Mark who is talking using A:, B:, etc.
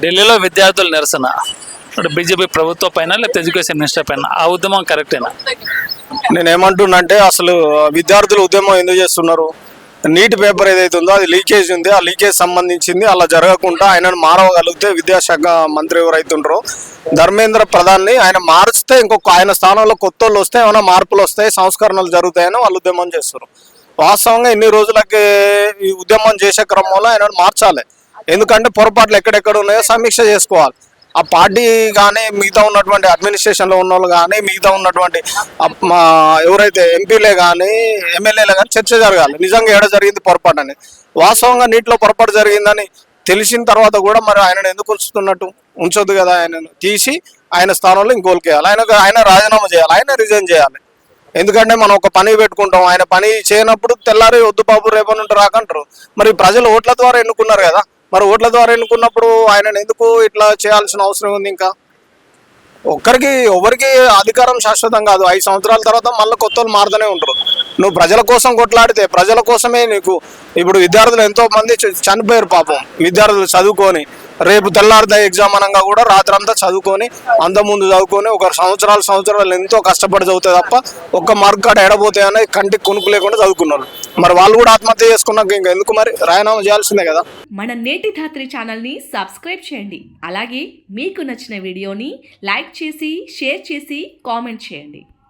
A: ఢిల్లీలో విద్యార్థుల నిరసన బీజేపీ ప్రభుత్వం పైన లేకపోతే ఎడ్యుకేషన్ మినిస్టర్ పైన ఆ ఉద్యమం కరెక్టేనా?
B: నేనేమంటున్నంటే అసలు విద్యార్థులు ఉద్యమం ఎందుకు చేస్తున్నారు? నీట్ పేపర్ ఏదైతే ఉందో అది లీకేజ్ ఉంది. ఆ లీకేజ్ సంబంధించింది అలా జరగకుండా ఆయనను మారవగలిగితే విద్యాశాఖ మంత్రి ఎవరైతే ఉంటారో ధర్మేంద్ర ప్రధాన్ని ఆయన మారిస్తే ఇంకొక ఆయన స్థానంలో కొత్త వాళ్ళు వస్తే ఏమైనా మార్పులు వస్తాయి, సంస్కరణలు జరుగుతాయని వాళ్ళు ఉద్యమం చేస్తారు. వాస్తవంగా ఇన్ని రోజులకి ఈ ఉద్యమం చేసే క్రమంలో ఆయనను మార్చాలి. ఎందుకంటే పొరపాట్లు ఎక్కడెక్కడ ఉన్నాయో సమీక్ష చేసుకోవాలి. ఆ పార్టీ కానీ మిగతా ఉన్నటువంటి అడ్మినిస్ట్రేషన్లో ఉన్న వాళ్ళు కానీ మిగతా ఉన్నటువంటి ఎవరైతే ఎంపీలే కానీ ఎమ్మెల్యేలే కానీ చర్చ జరగాలి. నిజంగా ఏడ జరిగింది పొరపాటు అని. వాస్తవంగా నీటిలో పొరపాటు జరిగిందని తెలిసిన తర్వాత కూడా మరి ఆయనను ఎందుకు ఉంచుతున్నట్టు? ఉంచొద్దు కదా. ఆయనను తీసి ఆయన స్థానంలో ఇంకోళ్ళకి వేయాలి. ఆయన రాజీనామా చేయాలి, ఆయన రిజైన్ చేయాలి. ఎందుకంటే మనం ఒక పని పెట్టుకుంటాం, ఆయన పని చేయనప్పుడు తెల్లారి వద్దు బాబు రేపటి నుండి రాకంటారు. మరి ప్రజలు ఓట్ల ద్వారా ఎన్నుకున్నారు కదా, మరి ఓట్ల ద్వారా ఎన్నుకున్నప్పుడు ఆయనను ఎందుకు ఇట్లా చేయాల్సిన అవసరం ఉంది? ఇంకా ఎవరికి అధికారం శాశ్వతం కాదు. 5 సంవత్సరాల తర్వాత మళ్ళీ కొత్త వాళ్ళు మారుతూనే ఉంటారు. నువ్వు ప్రజల కోసం కొట్లాడితే ప్రజల కోసమే నీకు ఇప్పుడు విద్యార్థులు ఎంతో మంది చనిపోయారు పాపం. విద్యార్థులు చదువుకొని రేపు తెల్లారిద ఎగ్జామ్ అనగా కూడా రాత్రంతా చదువుకొని ముందు చదువుకొని ఒక సంవత్సరాలు ఎంతో కష్టపడి చదువుతాయి తప్ప ఒక్క మార్క్ కార్డు ఎడబోతాయని కంటికి కొనుక్కు లేకుండా చదువుకున్నారు. మరి వాళ్ళు కూడా ఆత్మహత్య చేసుకున్నాక ఇంకా ఎందుకు మరి రాయనామా చేయాల్సిందే కదా.
C: మన నేటి ధాత్రి ఛానల్ని సబ్స్క్రైబ్ చేయండి. అలాగే మీకు నచ్చిన వీడియోని లైక్ చేసి షేర్ చేసి కామెంట్ చేయండి.